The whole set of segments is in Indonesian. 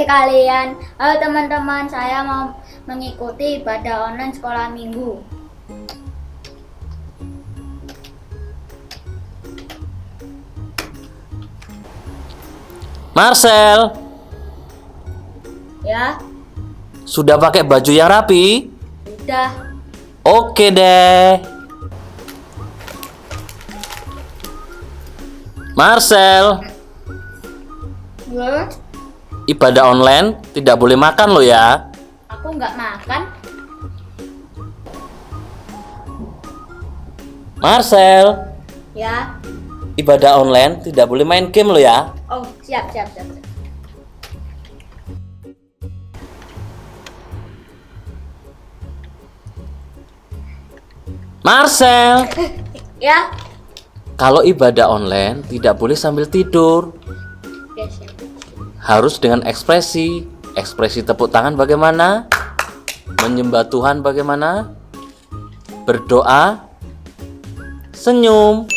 Kalian, halo teman-teman, saya mau mengikuti ibadah online sekolah minggu. Marcel, Ya, sudah pakai baju yang rapi? udah. Oke deh. Marcel, Ya, ibadah online tidak boleh makan loh ya. aku nggak makan. Marcel, Ya, ibadah online tidak boleh main game loh ya. oh siap. Marcel, Ya, kalau ibadah online tidak boleh sambil tidur. ya siap. Harus dengan ekspresi. Ekspresi tepuk tangan bagaimana? Menyembah Tuhan bagaimana? Berdoa, senyum.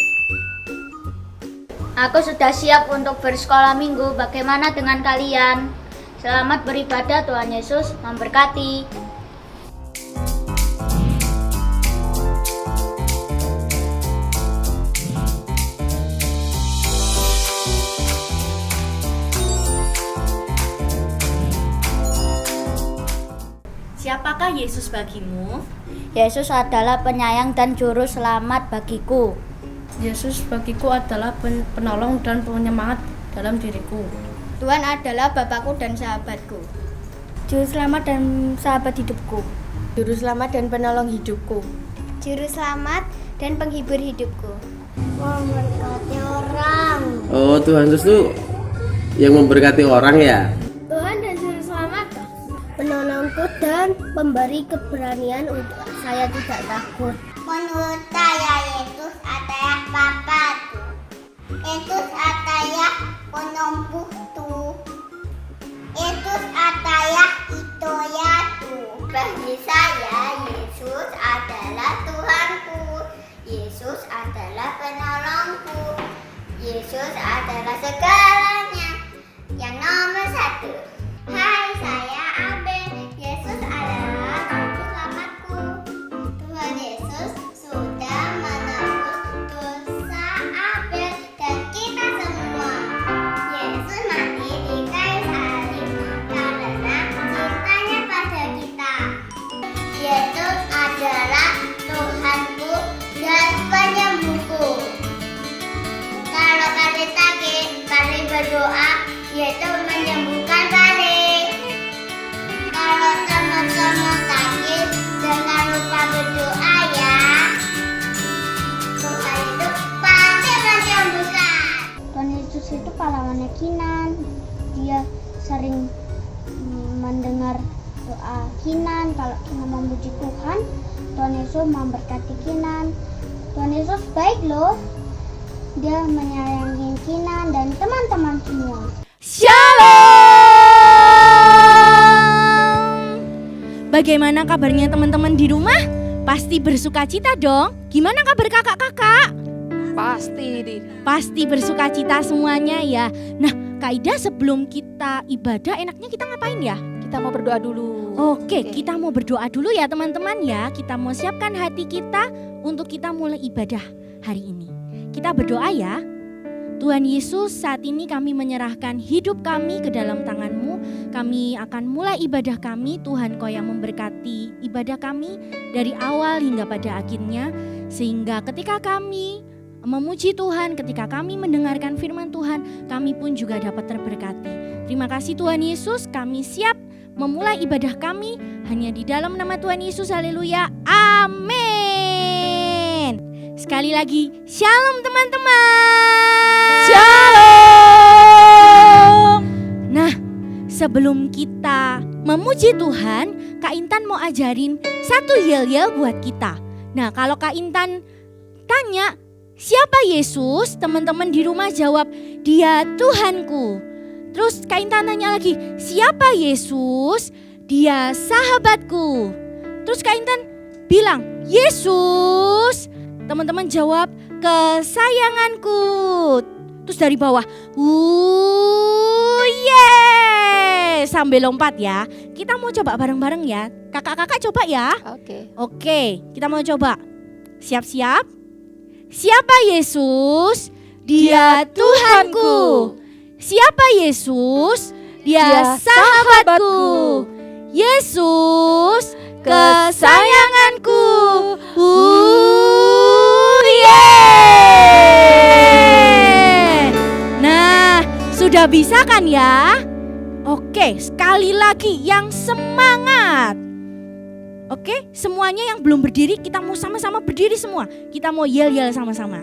Aku sudah siap untuk bersekolah minggu. Bagaimana dengan kalian? Selamat beribadah, Tuhan Yesus memberkati. Siapakah Yesus bagimu? Yesus adalah penyayang dan juru selamat bagiku. Yesus bagiku adalah penolong dan penyemangat dalam diriku. Tuhan adalah Bapakku dan sahabatku. Juru selamat dan sahabat hidupku. Juru selamat dan penolong hidupku. Juru selamat dan penghibur hidupku. Memberkati orang. Oh, Tuhan Yesus tuh yang memberkati orang ya. Tuhan dan juru selamat, penolongku dan pemberi keberanian untuk saya tidak takut. Menurut saya Yesus adalah Bapakku. Yesus adalah penyembuhku. Yesus adalah hidayahku. Bagi saya Yesus adalah Tuhanku. Yesus adalah penolongku. Yesus adalah segalanya. Yang nomor 1. Hai, saya Abel. Yesus adalah juru selamatku. Tuhan Yesus sudah menebus dosa Abel dan kita semua. Yesus mati di kayu salib karena cintanya pada kita. Yesus adalah Tuhanku dan penyembuhku. Kalau kalian sakit, kalian berdoa, Yesus menyembuhkan kalian. Kalau teman-teman sakit, jangan lupa berdoa ya. Tuhan itu pasti menyembuhkan. Tuhan Yesus itu pahlawannya Kinan. Dia sering mendengar doa Kinan. Kalau Kinan memuji Tuhan, Tuhan Yesus memberkati Kinan. Tuhan Yesus baik loh. Dia menyayangi Kinan dan teman-teman semua. Shalom. Bagaimana kabarnya teman-teman di rumah? Pasti bersukacita dong. Gimana kabar kakak-kakak? Pasti bersukacita semuanya ya. Nah, Kak Ida, sebelum kita ibadah enaknya kita ngapain ya? Kita mau berdoa dulu. Oke, kita mau berdoa dulu ya teman-teman ya. Kita mau siapkan hati kita untuk kita mulai ibadah hari ini. Kita berdoa ya. Tuhan Yesus, saat ini kami menyerahkan hidup kami ke dalam tangan-Mu. Kami akan mulai ibadah kami. Tuhan, Kau yang memberkati ibadah kami dari awal hingga pada akhirnya. Sehingga ketika kami memuji Tuhan, ketika kami mendengarkan firman Tuhan, kami pun juga dapat terberkati. Terima kasih Tuhan Yesus, kami siap memulai ibadah kami hanya di dalam nama Tuhan Yesus. Haleluya. Amin. Sekali lagi, shalom teman-teman. Shalom. Nah, sebelum kita memuji Tuhan, Kak Intan mau ajarin satu yel-yel buat kita. Nah, kalau Kak Intan tanya, siapa Yesus? Teman-teman di rumah jawab, Dia Tuhanku. Terus Kak Intan tanya lagi, siapa Yesus? Dia sahabatku. Terus Kak Intan bilang, Yesus. Teman-teman jawab, kesayanganku. Terus dari bawah, yes. Oke, sambil lompat ya. Kita mau coba bareng-bareng ya. Kakak-kakak coba ya. Oke, kita mau coba. Siap-siap. Siapa Yesus? Dia Tuhanku. Siapa Yesus? Dia sahabatku. Yesus kesayanganku. Yeay! Nah, sudah bisa kan ya? Oke, sekali lagi yang semangat. Oke, semuanya yang belum berdiri kita mau sama-sama berdiri semua. Kita mau yel-yel sama-sama.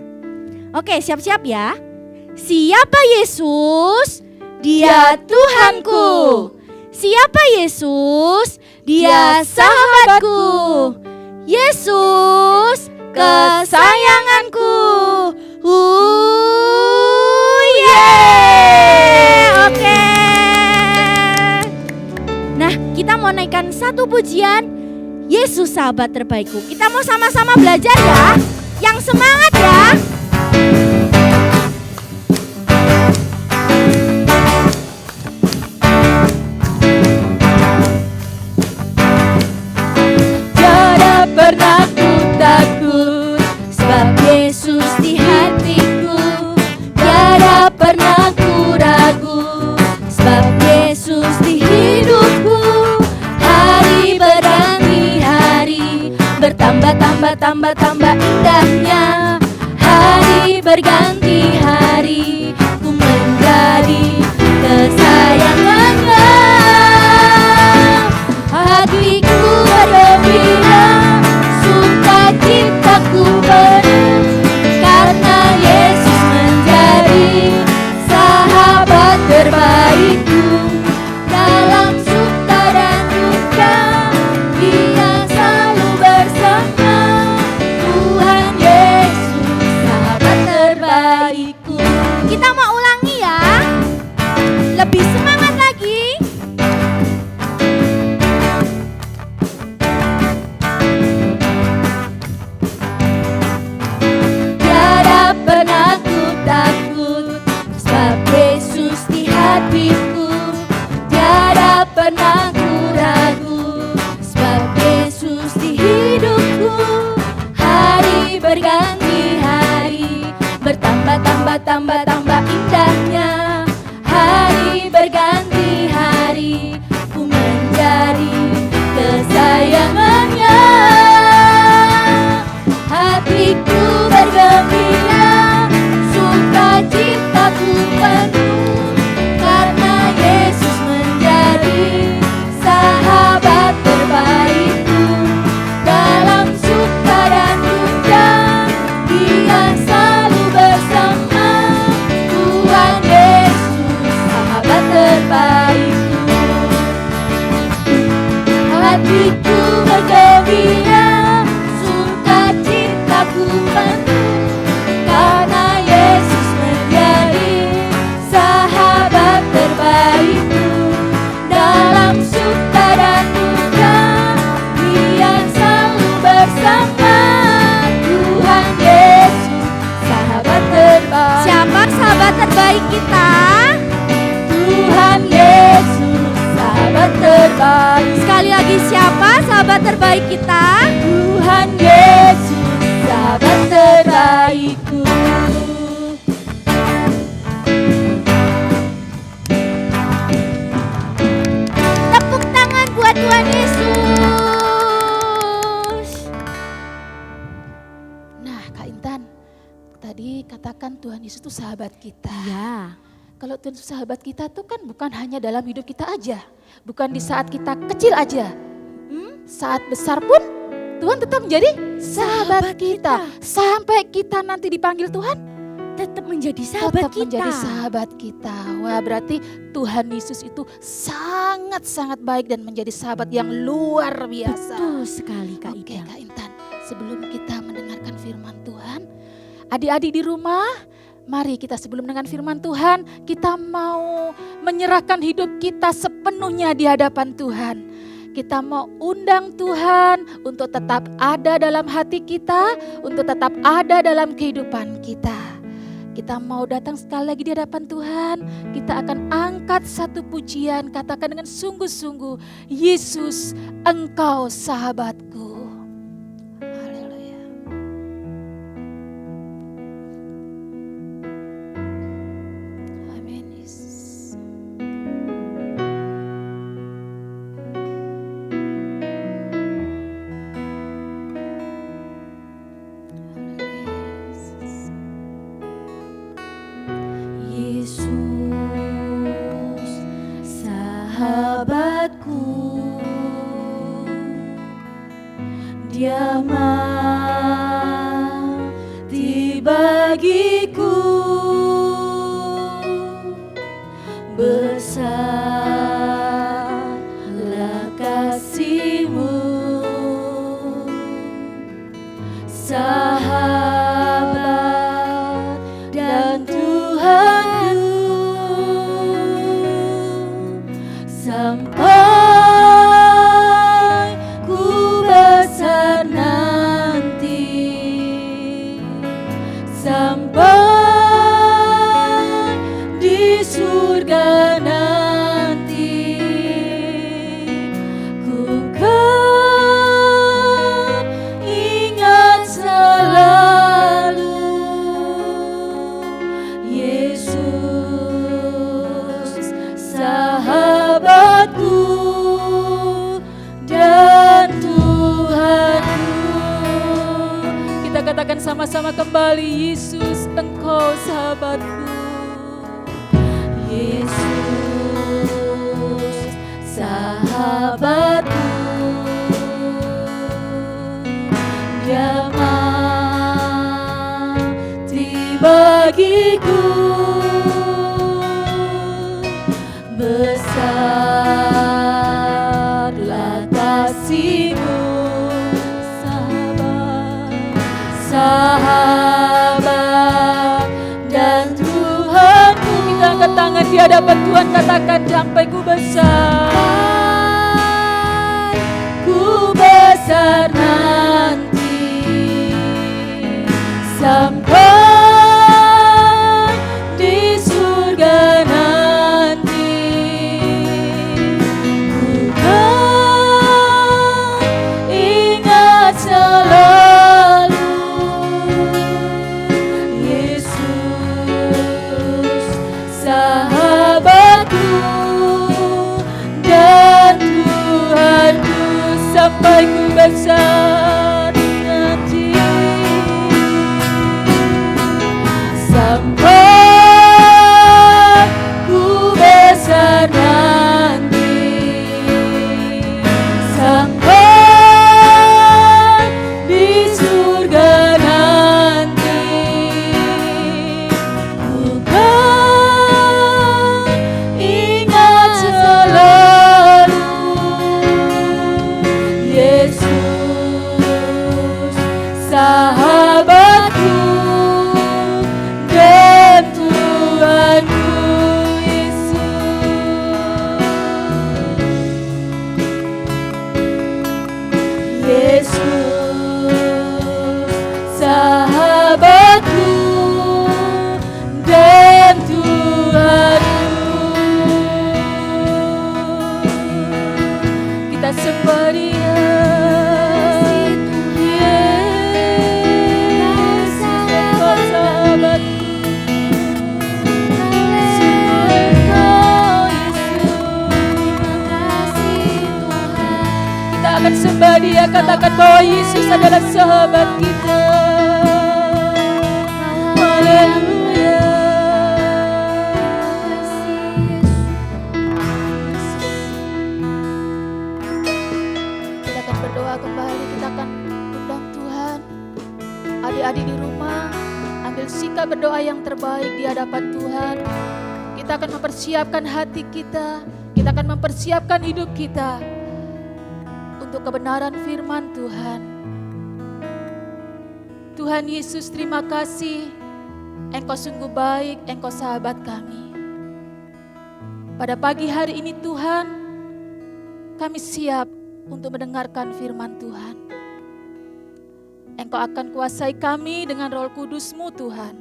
Oke, siap-siap ya. Siapa Yesus? Dia Tuhanku. Siapa Yesus? Dia sahabatku. Yesus kesayanganku. Yeay! Oke. Nah, kita mau naikkan satu pujian, Yesus sahabat terbaikku. Kita mau sama-sama belajar ya. Yang semangat ya. Tiada pernah ku takut, sebab Yesus di hatiku. Tiada pernah ku ragu, sebab Yesus di hidupku. Hari berganti hari, bertambah indahnya. Hari berganti hari, ku menjadi kesayangannya. Hatiku bergembira, sukacitaku penuh, karena Yesus menjadi sahabat terbaikku. Dalam suka dan duka, Dia selalu bersama. Tuhan Yesus sahabat terbaikku. Kita mau ulangi ya. Lebih semangat lagi. Tiada pernah ku takut, sebab Yesus di hatiku. Tiada pernah ku ragu, sebab Yesus di hidupku. Hari berganti hari, bertambah indahnya. Hari berganti hari, ku menjadi kesayangannya. Hatiku bergembira, sukacitaku penuh, karena Yesus menjadi sahabat terbaikku. Dalam suka dan duka, Dia selalu bersama. Tuhan Yesus sahabat terbaikku. Hatiku bergembira, sukacitaku penuh, karena Yesus menjadi sahabat terbaikku. Dalam suka dan duka, Dia selalu bersama. Tuhan Yesus sahabat terbaik. Siapa sahabat terbaik kita? Tuhan Yesus sahabat terbaik. Sekali lagi, siapa sahabat terbaik kita? Tuhan Yesus sahabat terbaikku. Tepuk tangan buat Tuhan Yesus. Nah, Kak Intan, tadi katakan Tuhan Yesus itu sahabat kita. Ya. Kalau Tuhan Yesus sahabat kita tuh kan bukan hanya dalam hidup kita aja. Bukan di saat kita kecil aja. Saat besar pun Tuhan tetap menjadi sahabat kita. Sampai kita nanti dipanggil Tuhan, Tetap menjadi sahabat tetap kita. menjadi sahabat kita. Wah, berarti Tuhan Yesus itu sangat-sangat baik dan menjadi sahabat yang luar biasa. Betul sekali Kak Oke, Ida. Kak Intan, sebelum kita mendengarkan firman Tuhan, adik-adik di rumah, mari kita sebelum mendengar firman Tuhan, kita mau menyerahkan hidup kita sepenuhnya di hadapan Tuhan. Kita mau undang Tuhan untuk tetap ada dalam hati kita, untuk tetap ada dalam kehidupan kita. Kita mau datang sekali lagi di hadapan Tuhan. Kita akan angkat satu pujian, katakan dengan sungguh-sungguh, Yesus, Engkau sahabatku. Haleluya. Amin, Yesus. Yesus, sahabatku, Dia mati bagiku, besarlah kasih-Mu, sahabat dan Tuhanku, sampai ku besar nanti, sampai di surga nanti, ku kan ingat selalu Yesus, sahabatku dan Tuhanku. Kita katakan sama-sama kembali, Yesus, Engkau sahabatku. Yesus, sahabatku, Dia mati bagiku, besarlah kasih-Mu, sahabat dan Tuhanku. Kita angkat tangan di hadapan Tuhan, katakan, sampai ku besar nanti, sampai di surga nanti, ku kan ingat selalu Yesus, sahabatku dan Tuhanku, sampai ku besar nanti, sampai ku besar nanti, sampai di surga nanti, ku kan ingat selalu Yesus, sahabatku dan Tuhanku. Yesus, sahabatku dan Tuhanku. Kita sembah Dia. Akan sembah Dia, katakan bahwa Yesus adalah sahabat kita. Haleluya. Kita akan berdoa kembali, kita akan undang Tuhan. Adik-adik di rumah, ambil sikap berdoa yang terbaik di hadapan Tuhan. Kita akan mempersiapkan hati kita, kita akan mempersiapkan hidup kita untuk kebenaran firman Tuhan. Tuhan Yesus, terima kasih. Engkau sungguh baik, Engkau sahabat kami. Pada pagi hari ini Tuhan, kami siap untuk mendengarkan firman Tuhan. Engkau akan kuasai kami dengan Roh Kudus-Mu Tuhan.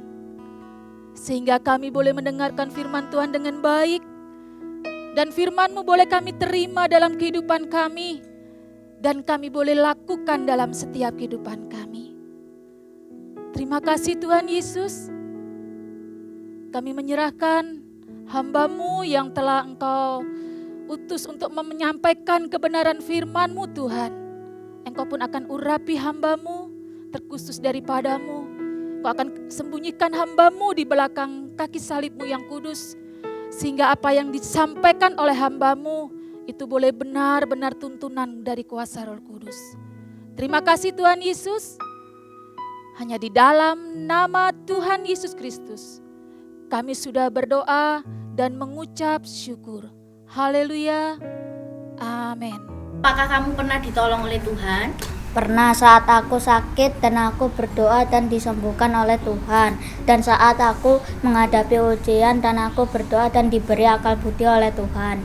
sehingga kami boleh mendengarkan firman Tuhan dengan baik. Dan firman-Mu boleh kami terima dalam kehidupan kami, dan kami boleh lakukan dalam setiap kehidupan kami. Terima kasih Tuhan Yesus. Kami menyerahkan hamba-Mu yang telah Engkau utus untuk menyampaikan kebenaran firman-Mu Tuhan. Engkau pun akan urapi hamba-Mu terkhusus daripada-Mu. Engkau akan sembunyikan hamba-Mu di belakang kaki salib-Mu yang kudus, sehingga apa yang disampaikan oleh hamba-Mu itu boleh benar-benar tuntunan dari kuasa Roh Kudus. Terima kasih Tuhan Yesus. Hanya di dalam nama Tuhan Yesus Kristus kami sudah berdoa dan mengucap syukur. Haleluya. Amin. Apakah kamu pernah ditolong oleh Tuhan? Pernah, saat aku sakit dan aku berdoa dan disembuhkan oleh Tuhan. Dan saat aku menghadapi ujian dan aku berdoa dan diberi akal budi oleh Tuhan.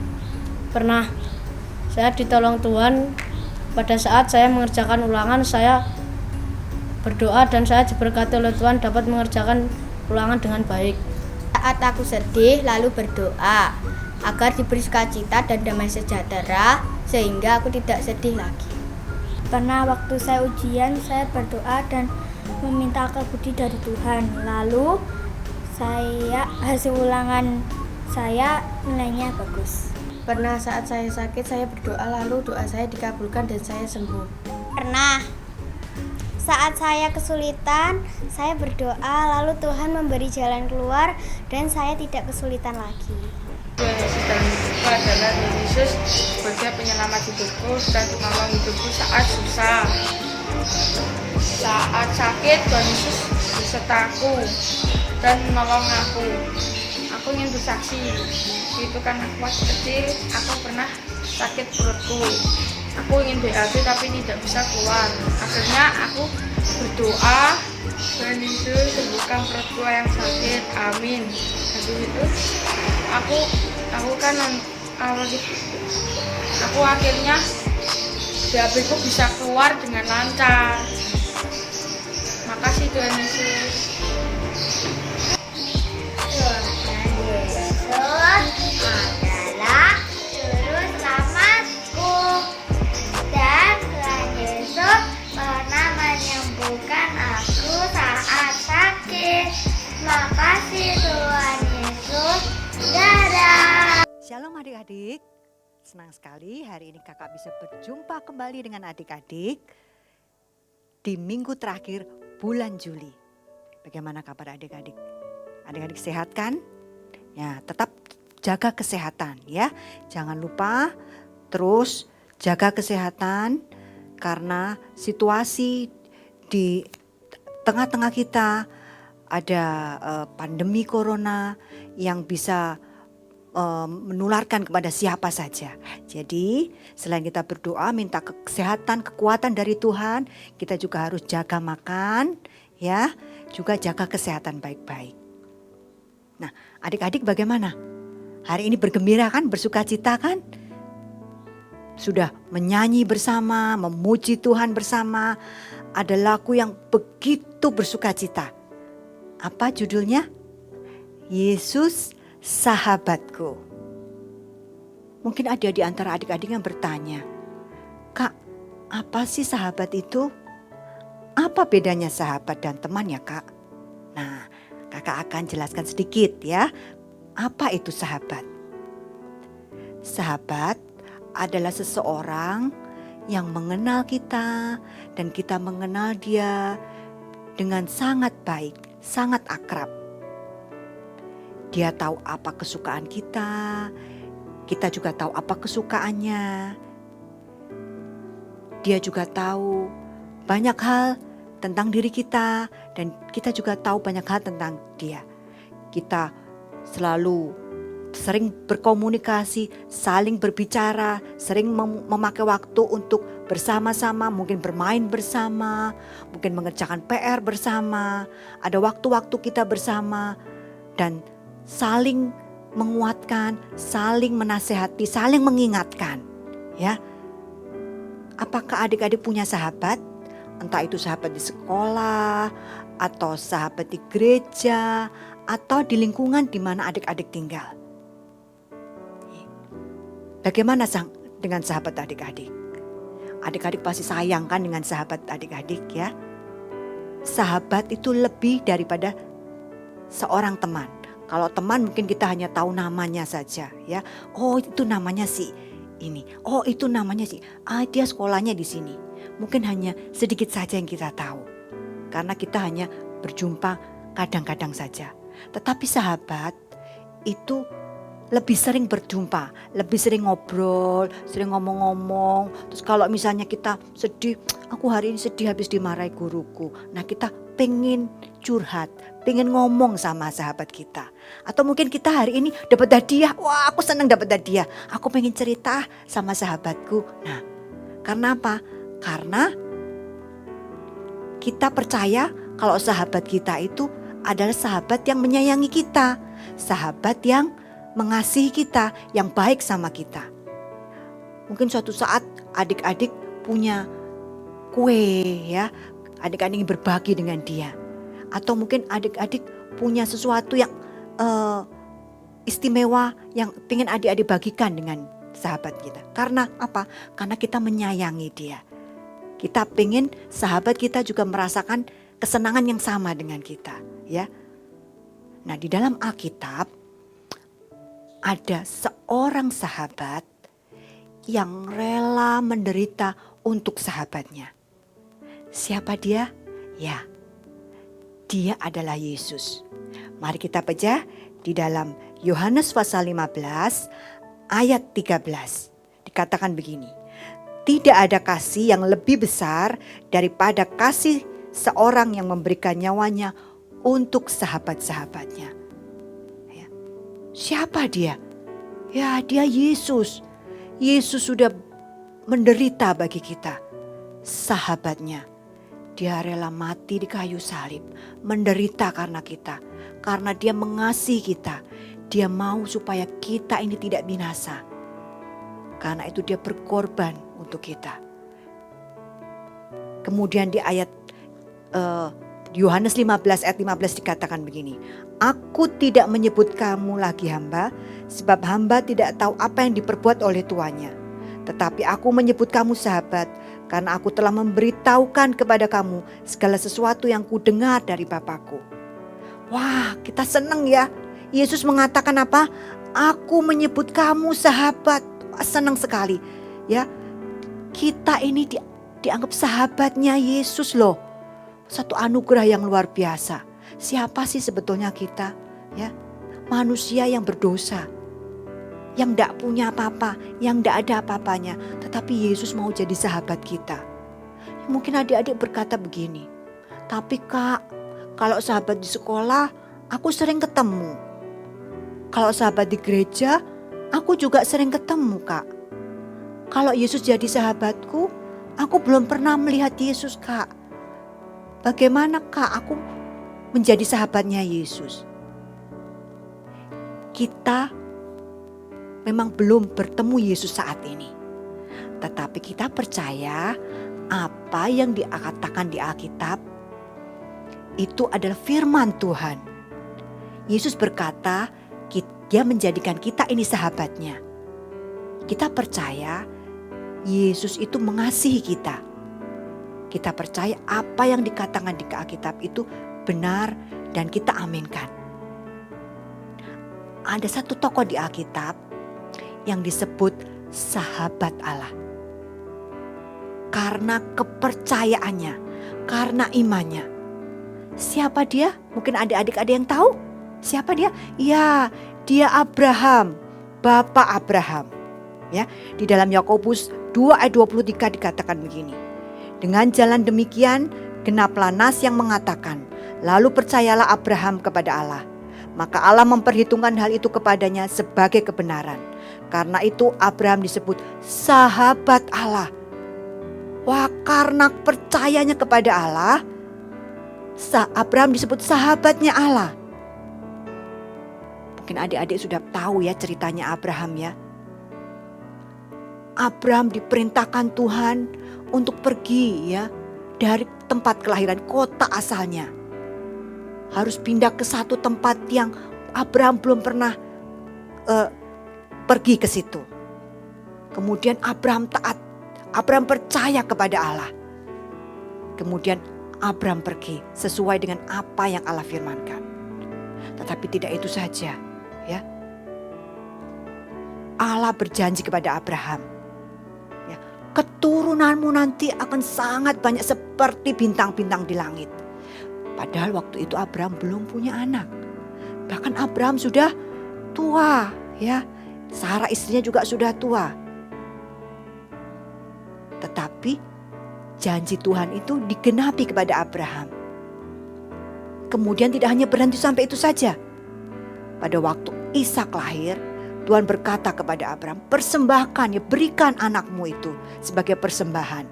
Pernah. Saya ditolong Tuhan pada saat saya mengerjakan ulangan, saya berdoa dan saya diberkati oleh Tuhan dapat mengerjakan ulangan dengan baik. Saat aku sedih lalu berdoa agar diberi sukacita dan damai sejahtera sehingga aku tidak sedih lagi. Pernah waktu saya ujian, saya berdoa dan meminta akal budi dari Tuhan. Lalu hasil ulangan saya nilainya bagus. Pernah saat saya sakit, saya berdoa lalu doa saya dikabulkan dan saya sembuh. Pernah. Saat saya kesulitan, saya berdoa lalu Tuhan memberi jalan keluar dan saya tidak kesulitan lagi. Tuhan Yesus dalam hidupku adalah Tuhan Yesus sebagai penyelamat hidupku dan penolong hidupku saat susah. Saat sakit, Tuhan Yesus besertaku dan menolong aku. Aku ingin bersaksi, itu kan aku masih kecil, aku pernah sakit perutku. Aku ingin BAB tapi tidak bisa keluar. Akhirnya aku berdoa, Tuhan Yesus sembuhkan perutku yang sakit, amin. Habis itu aku akhirnya BAB ku bisa keluar dengan lancar. Makasih Tuhan Yesus. Adalah juru selamatku dan Tuhan Yesus pernah menyembuhkan aku saat sakit. Makasih Tuhan Yesus. Dadah. Shalom adik-adik, senang sekali hari ini kakak bisa berjumpa kembali dengan adik-adik di minggu terakhir bulan Juli. Bagaimana kabar adik-adik? Adik-adik sehat kan? Ya, tetap jaga kesehatan ya. Jangan lupa terus jaga kesehatan karena situasi di tengah-tengah kita ada pandemi corona yang bisa menularkan kepada siapa saja. Jadi selain kita berdoa minta kesehatan, kekuatan dari Tuhan, kita juga harus jaga makan ya, juga jaga kesehatan baik-baik. Nah, adik-adik bagaimana? Hari ini bergembira kan, bersukacita kan? Sudah menyanyi bersama, memuji Tuhan bersama. Ada lagu yang begitu bersukacita. Apa judulnya? Yesus sahabatku. Mungkin ada di antara adik-adik yang bertanya, Kak, apa sih sahabat itu? Apa bedanya sahabat dan teman ya Kak? Nah, kakak akan jelaskan sedikit ya. Apa itu sahabat? Sahabat adalah seseorang yang mengenal kita dan kita mengenal dia dengan sangat baik, sangat akrab. Dia tahu apa kesukaan kita juga tahu apa kesukaannya. Dia juga tahu banyak hal tentang diri kita dan kita juga tahu banyak hal tentang dia. Kita selalu sering berkomunikasi, saling berbicara, sering memakai waktu untuk bersama-sama, mungkin bermain bersama, mungkin mengerjakan PR bersama. Ada waktu-waktu kita bersama dan saling menguatkan, saling menasehati, saling mengingatkan. Ya, apakah adik-adik punya sahabat? Entah itu sahabat di sekolah, atau sahabat di gereja, atau di lingkungan di mana adik-adik tinggal. Bagaimana dengan sahabat adik-adik? Adik-adik pasti sayang kan dengan sahabat adik-adik ya. Sahabat itu lebih daripada seorang teman. Kalau teman mungkin kita hanya tahu namanya saja ya. Oh itu namanya si ini. Oh itu namanya si. Dia sekolahnya di sini. Mungkin hanya sedikit saja yang kita tahu. Karena kita hanya berjumpa kadang-kadang saja. Tetapi sahabat itu lebih sering berjumpa, lebih sering ngobrol, sering ngomong-ngomong. Terus kalau misalnya kita sedih, aku hari ini sedih habis dimarahi guruku. Nah kita pengen curhat, pengen ngomong sama sahabat kita. Atau mungkin kita hari ini dapat hadiah, wah aku senang dapat hadiah. Aku pengen cerita sama sahabatku. Nah karena apa? Karena kita percaya kalau sahabat kita itu adalah sahabat yang menyayangi kita. Sahabat yang mengasihi kita, yang baik sama kita. Mungkin suatu saat adik-adik punya kue ya, adik-adik ingin berbagi dengan dia. Atau mungkin adik-adik punya sesuatu yang istimewa yang ingin adik-adik bagikan dengan sahabat kita. Karena apa? Karena kita menyayangi dia. Kita pengen sahabat kita juga merasakan kesenangan yang sama dengan kita ya. Nah di dalam Alkitab ada seorang sahabat yang rela menderita untuk sahabatnya. Siapa dia? Ya, dia adalah Yesus. Mari kita baca di dalam Yohanes pasal 15 ayat 13. Dikatakan begini, tidak ada kasih yang lebih besar daripada kasih seorang yang memberikan nyawanya untuk sahabat-sahabatnya. Siapa dia? Ya, dia Yesus. Yesus sudah menderita bagi kita. Sahabatnya. Dia rela mati di kayu salib. Menderita karena kita. Karena dia mengasihi kita. Dia mau supaya kita ini tidak binasa. Karena itu dia berkorban untuk kita. Kemudian di ayat Yohanes 15 ayat 15 dikatakan begini. Aku tidak menyebut kamu lagi hamba, sebab hamba tidak tahu apa yang diperbuat oleh tuannya. Tetapi aku menyebut kamu sahabat, karena aku telah memberitahukan kepada kamu segala sesuatu yang kudengar dari Bapakku. Wah, kita senang ya. Yesus mengatakan apa? Aku menyebut kamu sahabat. Wah, senang sekali. Ya, kita ini dianggap sahabatnya Yesus loh. Satu anugerah yang luar biasa. Siapa sih sebetulnya kita? Ya, manusia yang berdosa, yang tidak punya apa-apa, yang tidak ada apa-apanya. Tetapi Yesus mau jadi sahabat kita. Mungkin adik-adik berkata begini, tapi Kak, kalau sahabat di sekolah, aku sering ketemu. Kalau sahabat di gereja, aku juga sering ketemu Kak. Kalau Yesus jadi sahabatku, aku belum pernah melihat Yesus Kak. Bagaimana Kak aku menjadi sahabatnya Yesus? Kita memang belum bertemu Yesus saat ini. Tetapi kita percaya apa yang dikatakan di Alkitab itu adalah firman Tuhan. Yesus berkata, dia menjadikan kita ini sahabatnya. Kita percaya Yesus itu mengasihi kita. Kita percaya apa yang dikatakan di Alkitab itu benar dan kita aminkan. Ada satu tokoh di Alkitab yang disebut sahabat Allah. Karena kepercayaannya, karena imannya. Siapa dia? Mungkin adik-adik ada yang tahu? Siapa dia? Ya, dia Abraham, Bapak Abraham. Ya, di dalam Yakobus 2 ayat 23 dikatakan begini. Dengan jalan demikian genaplah nas yang mengatakan, lalu percayalah Abraham kepada Allah. Maka Allah memperhitungkan hal itu kepadanya sebagai kebenaran. Karena itu Abraham disebut sahabat Allah. Wah, karena percayanya kepada Allah, Abraham disebut sahabatnya Allah. Mungkin adik-adik sudah tahu ya ceritanya Abraham ya. Abraham diperintahkan Tuhan untuk pergi ya dari tempat kelahiran, kota asalnya. harus pindah ke satu tempat yang Abraham belum pernah pergi ke situ. Kemudian Abraham taat, Abraham percaya kepada Allah. Kemudian Abraham pergi sesuai dengan apa yang Allah firmankan. Tetapi tidak itu saja, ya. Allah berjanji kepada Abraham, ya, keturunanmu nanti akan sangat banyak seperti bintang-bintang di langit. Padahal waktu itu Abraham belum punya anak. Bahkan Abraham sudah tua, ya. Sarah istrinya juga sudah tua. Tetapi janji Tuhan itu digenapi kepada Abraham. Kemudian tidak hanya berhenti sampai itu saja. Pada waktu Ishak lahir, Tuhan berkata kepada Abraham, persembahkan, ya, berikan anakmu itu sebagai persembahan.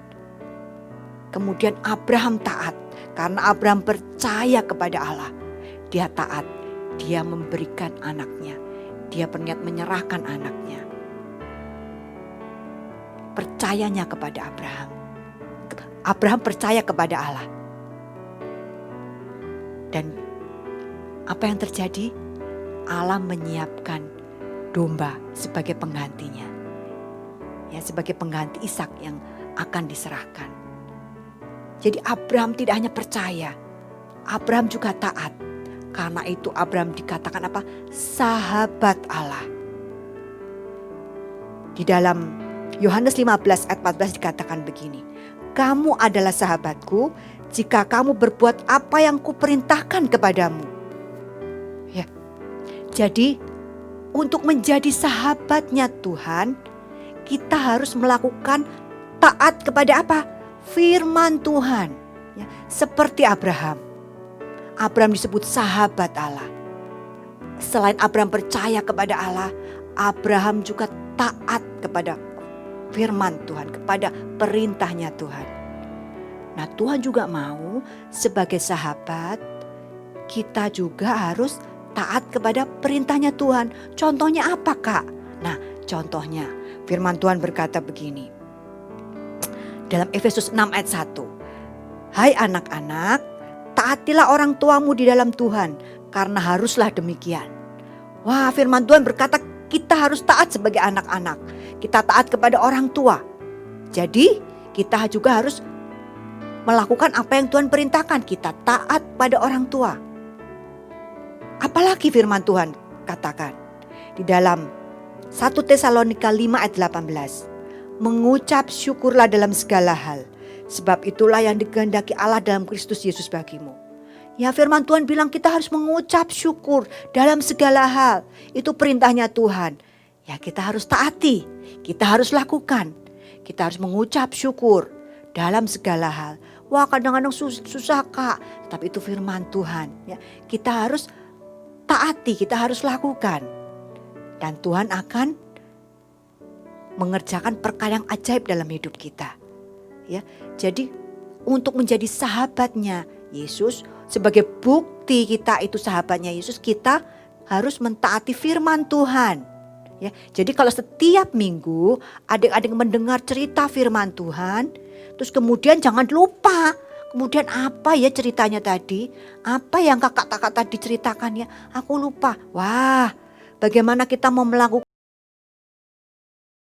Kemudian Abraham taat karena Abraham percaya kepada Allah. Dia taat, dia memberikan anaknya, dia berniat menyerahkan anaknya. Percayanya kepada Abraham. Abraham percaya kepada Allah. Dan apa yang terjadi? Allah menyiapkan domba sebagai penggantinya. Ya, sebagai pengganti Ishak yang akan diserahkan. Jadi Abraham tidak hanya percaya, Abraham juga taat. Karena itu Abraham dikatakan apa? Sahabat Allah. Di dalam Yohanes 15 ayat 14 dikatakan begini. Kamu adalah sahabatku jika kamu berbuat apa yang kuperintahkan kepadamu. Ya. Jadi untuk menjadi sahabatnya Tuhan, kita harus melakukan taat kepada apa? Firman Tuhan. Ya, seperti Abraham. Abraham disebut sahabat Allah. Selain Abraham percaya kepada Allah, Abraham juga taat kepada firman Tuhan, kepada perintahnya Tuhan. Nah, Tuhan juga mau sebagai sahabat kita juga harus taat kepada perintahnya Tuhan. Contohnya apa, Kak? Nah, contohnya firman Tuhan berkata begini. Dalam Efesus 6 ayat 1. Hai anak-anak, taatilah orang tuamu di dalam Tuhan, karena haruslah demikian. Wah, firman Tuhan berkata kita harus taat sebagai anak-anak. Kita taat kepada orang tua. Jadi kita juga harus melakukan apa yang Tuhan perintahkan. Kita taat pada orang tua. Apalagi firman Tuhan katakan di dalam 1 Tesalonika 5 ayat 18. Mengucap syukurlah dalam segala hal. Sebab itulah yang dikehendaki Allah dalam Kristus Yesus bagimu. Ya, firman Tuhan bilang kita harus mengucap syukur dalam segala hal. Itu perintahnya Tuhan. Ya, kita harus taati. Kita harus lakukan. Kita harus mengucap syukur dalam segala hal. Wah, kadang-kadang susah, Kak. Tapi itu firman Tuhan. Ya, kita harus taati, kita harus lakukan. Dan Tuhan akan mengerjakan perkara yang ajaib dalam hidup kita. Ya, jadi untuk menjadi sahabatnya Yesus, sebagai bukti kita itu sahabatnya Yesus, kita harus mentaati firman Tuhan. Ya, jadi kalau setiap minggu adik-adik mendengar cerita firman Tuhan, terus kemudian jangan lupa, kemudian apa ya ceritanya tadi, apa yang kakak tadi ceritakan ya, aku lupa. Wah, bagaimana kita mau melakukan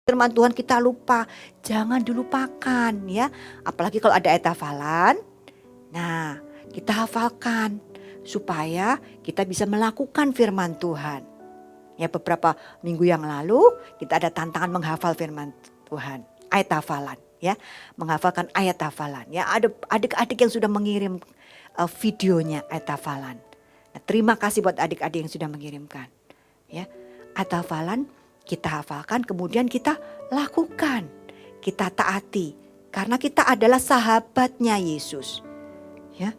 firman Tuhan kita lupa? Jangan dilupakan ya, apalagi kalau ada ayat hafalan. Nah, kita hafalkan supaya kita bisa melakukan firman Tuhan. Ya, beberapa minggu yang lalu kita ada tantangan menghafal firman Tuhan, ayat hafalan ya, menghafalkan ayat hafalan. Ya, ada adik-adik yang sudah mengirim videonya ayat hafalan. Nah, terima kasih buat adik-adik yang sudah mengirimkan. Ya, ayat hafalan kita hafalkan, kemudian kita lakukan, kita taati karena kita adalah sahabatnya Yesus. Ya.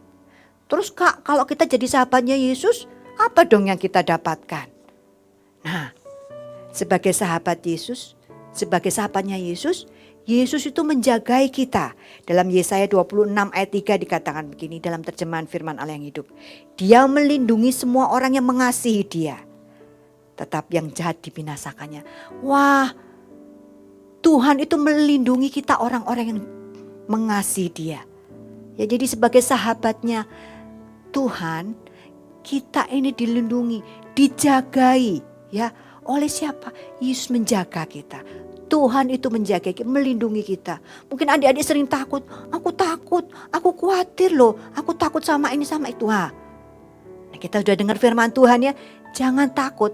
Terus Kak, kalau kita jadi sahabatnya Yesus, apa dong yang kita dapatkan? Nah, sebagai sahabat Yesus, sebagai sahabatnya Yesus, Yesus itu menjagai kita. Dalam Yesaya 26 ayat 3 dikatakan begini dalam terjemahan firman Allah yang hidup. Dia melindungi semua orang yang mengasihi dia, tetap yang jahat dibinasakannya. Wah, Tuhan itu melindungi kita orang-orang yang mengasihi dia. Ya, jadi sebagai sahabatnya Tuhan, kita ini dilindungi, dijagai ya. Oleh siapa? Yesus menjaga kita. Tuhan itu menjaga kita, melindungi kita. Mungkin adik-adik sering takut, aku khawatir loh, aku takut sama ini sama itu. Nah, kita sudah dengar firman Tuhan ya, jangan takut.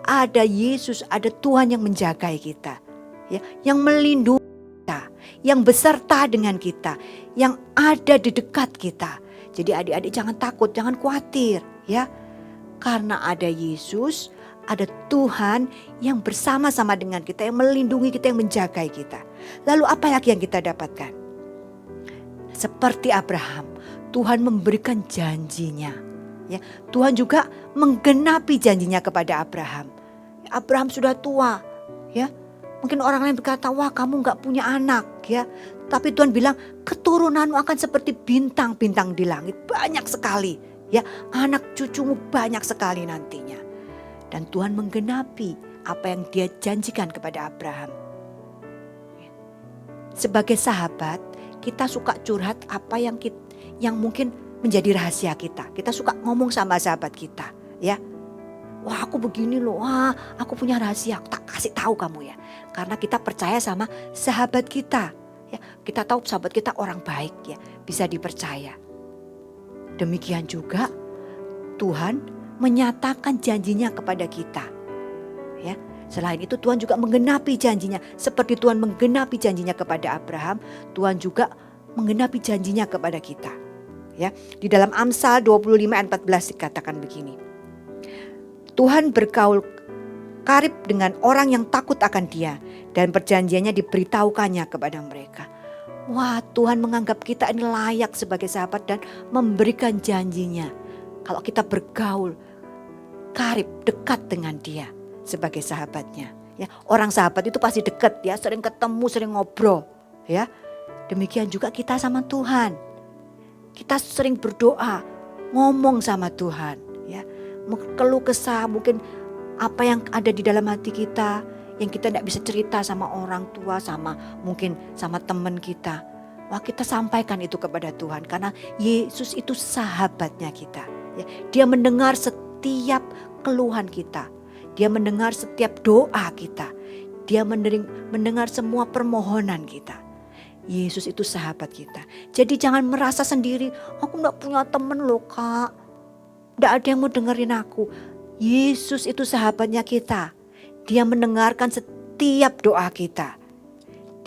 Ada Yesus, ada Tuhan yang menjaga kita, ya, yang melindungi kita, yang beserta dengan kita, yang ada di dekat kita. Jadi adik-adik jangan takut, jangan khawatir ya. Karena ada Yesus, ada Tuhan yang bersama-sama dengan kita, yang melindungi kita, yang menjaga kita. Lalu apa lagi yang kita dapatkan? Seperti Abraham, Tuhan memberikan janjinya. Ya, Tuhan juga menggenapi janjinya kepada Abraham. Abraham sudah tua, ya. Mungkin orang lain berkata, wah kamu gak punya anak, ya. Tapi Tuhan bilang, keturunanmu akan seperti bintang-bintang di langit, banyak sekali, ya. Anak cucumu banyak sekali nantinya. Dan Tuhan menggenapi apa yang Dia janjikan kepada Abraham. Sebagai sahabat, kita suka curhat apa yang mungkin menjadi rahasia kita. Kita suka ngomong sama sahabat kita, ya. Wah aku begini loh, wah aku punya rahasia, aku tak kasih tahu kamu ya. Karena kita percaya sama sahabat kita, ya. Kita tahu sahabat kita orang baik ya, bisa dipercaya. Demikian juga Tuhan menyatakan janjinya kepada kita, ya. Selain itu Tuhan juga menggenapi janjinya, seperti Tuhan menggenapi janjinya kepada Abraham, Tuhan juga menggenapi janjinya kepada kita. Ya, di dalam Amsal 25 ayat 14 dikatakan begini. Tuhan bergaul karib dengan orang yang takut akan Dia dan perjanjiannya diberitahukannya kepada mereka. Wah, Tuhan menganggap kita ini layak sebagai sahabat dan memberikan janjinya. Kalau kita bergaul karib, dekat dengan Dia sebagai sahabatnya. Ya, orang sahabat itu pasti dekat ya, sering ketemu, sering ngobrol. Ya, demikian juga kita sama Tuhan. Kita sering berdoa, ngomong sama Tuhan, ya. Keluh kesah, mungkin apa yang ada di dalam hati kita yang kita tidak bisa cerita sama orang tua, mungkin sama teman kita. Wah, kita sampaikan itu kepada Tuhan karena Yesus itu sahabatnya kita. Ya. Dia mendengar setiap keluhan kita, Dia mendengar setiap doa kita, Dia mendengar semua permohonan kita. Yesus itu sahabat kita. Jadi jangan merasa sendiri. Aku gak punya temen loh kak. Gak ada yang mau dengerin aku. Yesus itu sahabatnya kita. Dia mendengarkan setiap doa kita.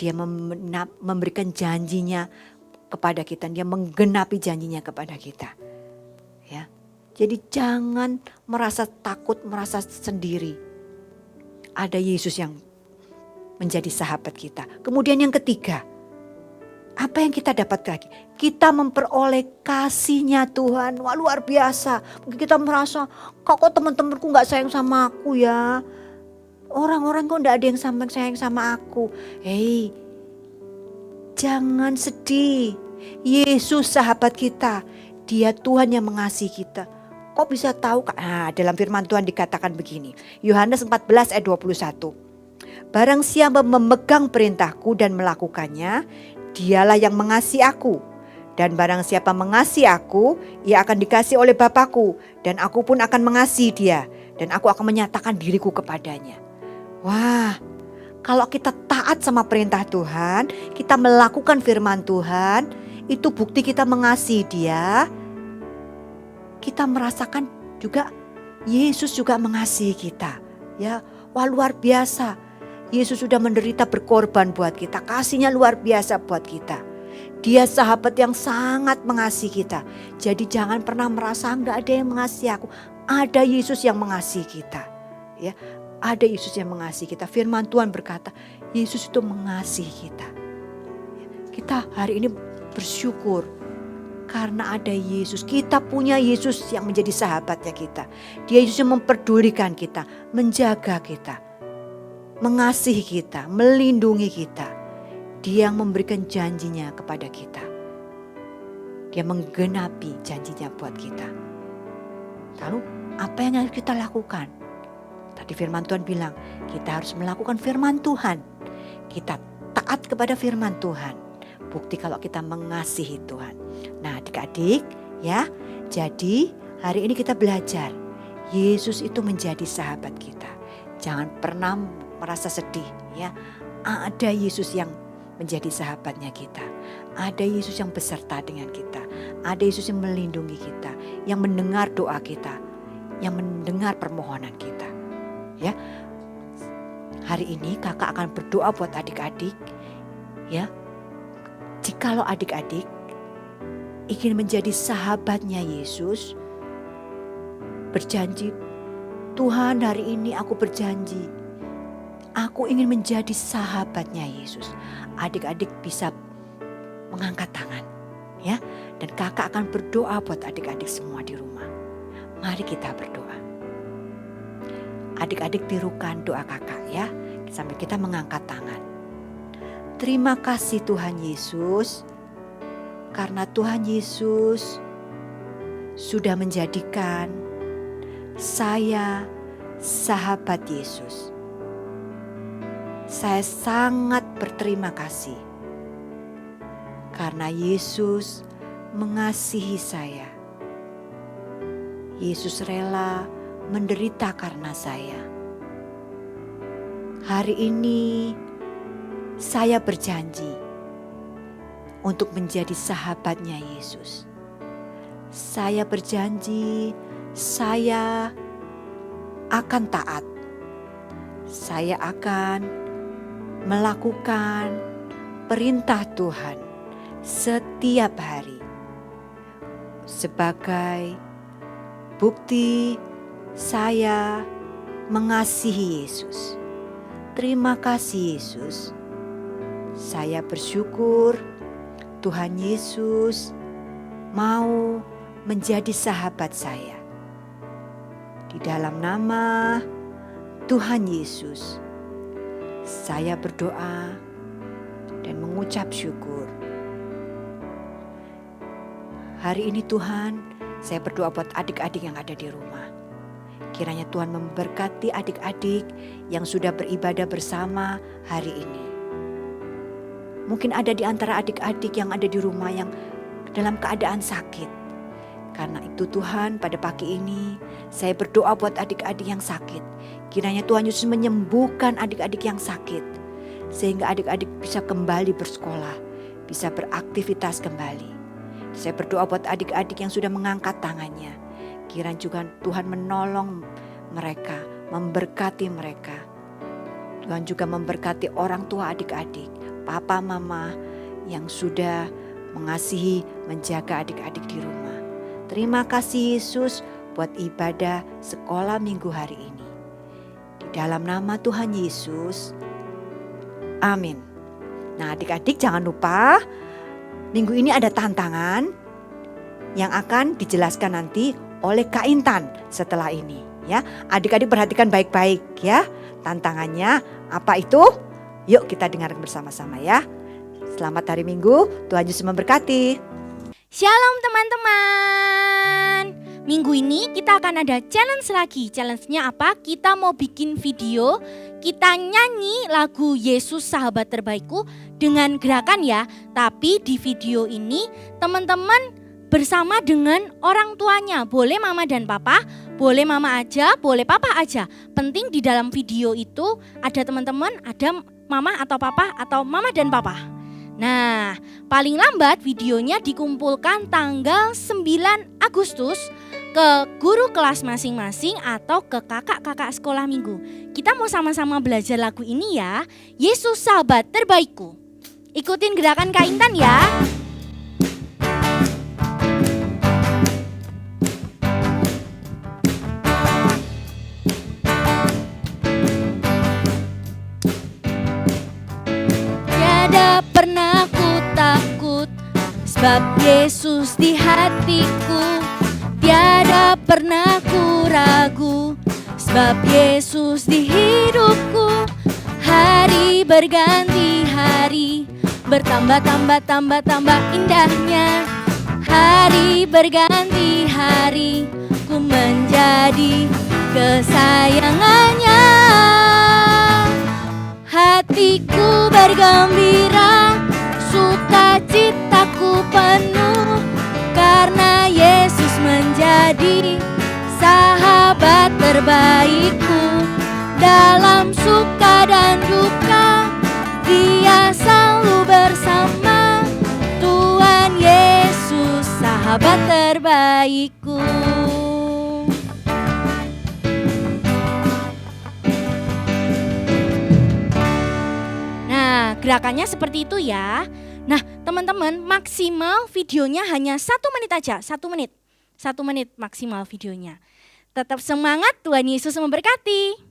Dia memberikan janjinya kepada kita. Dia menggenapi janjinya kepada kita. Ya. Jadi jangan merasa takut, merasa sendiri. Ada Yesus yang menjadi sahabat kita. Kemudian yang ketiga, apa yang kita dapat lagi? Kita memperoleh kasih-Nya Tuhan. Wah, luar biasa. Mungkin kita merasa, kok teman-temanku gak sayang sama aku ya. Orang-orang kok gak ada yang sayang sama aku. Hei, jangan sedih. Yesus sahabat kita. Dia Tuhan yang mengasihi kita. Kok bisa tahu? Nah, dalam firman Tuhan dikatakan begini. Yohanes 14 ayat 21. Barang siapa memegang perintahku dan melakukannya, Dialah yang mengasihi aku. Dan barang siapa mengasihi aku, ia akan dikasihi oleh Bapa-Ku. Dan aku pun akan mengasihi dia. Dan aku akan menyatakan diriku kepadanya. Wah, kalau kita taat sama perintah Tuhan, kita melakukan firman Tuhan, itu bukti kita mengasihi Dia. Kita merasakan juga Yesus juga mengasihi kita. Ya, wah luar biasa. Yesus sudah menderita berkorban buat kita. Kasih-Nya luar biasa buat kita. Dia sahabat yang sangat mengasihi kita. Jadi jangan pernah merasa enggak ada yang mengasihi aku. Ada Yesus yang mengasihi kita. Ya, ada Yesus yang mengasihi kita. Firman Tuhan berkata, Yesus itu mengasihi kita. Kita hari ini bersyukur karena ada Yesus. Kita punya Yesus yang menjadi sahabatnya kita. Dia Yesus yang memperdulikan kita, menjaga kita, mengasihi kita, melindungi kita. Dia yang memberikan janjinya kepada kita. Dia menggenapi janjinya buat kita. Lalu apa yang harus kita lakukan? Tadi firman Tuhan bilang kita harus melakukan firman Tuhan. Kita taat kepada firman Tuhan. Bukti kalau kita mengasihi Tuhan. Nah adik-adik ya, jadi Hari ini kita belajar, Yesus itu menjadi sahabat kita. Jangan pernah merasa sedih ya. Ada Yesus yang menjadi sahabatnya kita. Ada Yesus yang beserta dengan kita. Ada Yesus yang melindungi kita, yang mendengar doa kita, yang mendengar permohonan kita. Ya. Hari ini kakak akan berdoa buat adik-adik ya. Jikalau adik-adik ingin menjadi sahabatnya Yesus, berjanji, Tuhan hari ini aku berjanji, aku ingin menjadi sahabatnya Yesus. Adik-adik bisa mengangkat tangan ya. Dan kakak akan berdoa buat adik-adik semua di rumah. Mari kita berdoa. Adik-adik tirukan doa kakak ya, sambil kita mengangkat tangan. Terima kasih Tuhan Yesus, karena Tuhan Yesus sudah menjadikan saya sahabat Yesus. Saya sangat berterima kasih karena Yesus mengasihi saya. Yesus rela menderita karena saya. Hari ini saya berjanji untuk menjadi sahabatnya Yesus. Saya berjanji saya akan taat. Saya akan melakukan perintah Tuhan setiap hari. Sebagai bukti saya mengasihi Yesus. Terima kasih Yesus. Saya bersyukur Tuhan Yesus mau menjadi sahabat saya. Di dalam nama Tuhan Yesus, saya berdoa dan mengucap syukur. Hari ini Tuhan, saya berdoa buat adik-adik yang ada di rumah. Kiranya Tuhan memberkati adik-adik yang sudah beribadah bersama hari ini. Mungkin ada di antara adik-adik yang ada di rumah yang dalam keadaan sakit. Karena itu Tuhan, pada pagi ini saya berdoa buat adik-adik yang sakit. Kiranya Tuhan Yesus menyembuhkan adik-adik yang sakit. Sehingga adik-adik bisa kembali bersekolah, bisa beraktivitas kembali. Saya berdoa buat adik-adik yang sudah mengangkat tangannya. Kiranya juga Tuhan menolong mereka, memberkati mereka. Tuhan juga memberkati orang tua adik-adik, papa mama yang sudah mengasihi, menjaga adik-adik di rumah. Terima kasih Yesus buat ibadah sekolah minggu hari ini. Di dalam nama Tuhan Yesus, amin. Nah adik-adik jangan lupa, minggu ini ada tantangan yang akan dijelaskan nanti oleh Kak Intan setelah ini ya. Adik-adik perhatikan baik-baik ya. Tantangannya apa itu? Yuk kita dengarkan bersama-sama ya. Selamat hari Minggu, Tuhan Yesus memberkati. Shalom teman-teman. Minggu ini kita akan ada challenge lagi. Challenge-nya apa? Kita mau bikin video, kita nyanyi lagu Yesus Sahabat Terbaikku dengan gerakan ya. Tapi di video ini teman-teman bersama dengan orang tuanya. Boleh mama dan papa, boleh mama aja, boleh papa aja. Penting di dalam video itu ada teman-teman, ada mama atau papa atau mama dan papa. Nah, paling lambat videonya dikumpulkan tanggal 9 Agustus ke guru kelas masing-masing atau ke kakak-kakak sekolah minggu. Kita mau sama-sama belajar lagu ini ya, Yesus Sahabat Terbaikku. Ikutin gerakan Kak Intan ya. Tiada pernah ku takut, sebab Yesus di hatiku. Tiada pernah ku ragu, sebab Yesus di hidupku. Hari berganti hari, bertambah indahnya. Hari berganti hari, ku menjadi kesayangannya. Hatiku bergembira, sukacitaku penuh, karena Yesus menjadi menjadi sahabat terbaikku. Dalam suka dan duka, Dia selalu bersama. Tuhan Yesus, sahabat terbaikku. Nah, gerakannya seperti itu ya. Nah, teman-teman, maksimal videonya hanya 1 menit aja, 1 menit. 1 menit maksimal videonya. Tetap semangat, Tuhan Yesus memberkati.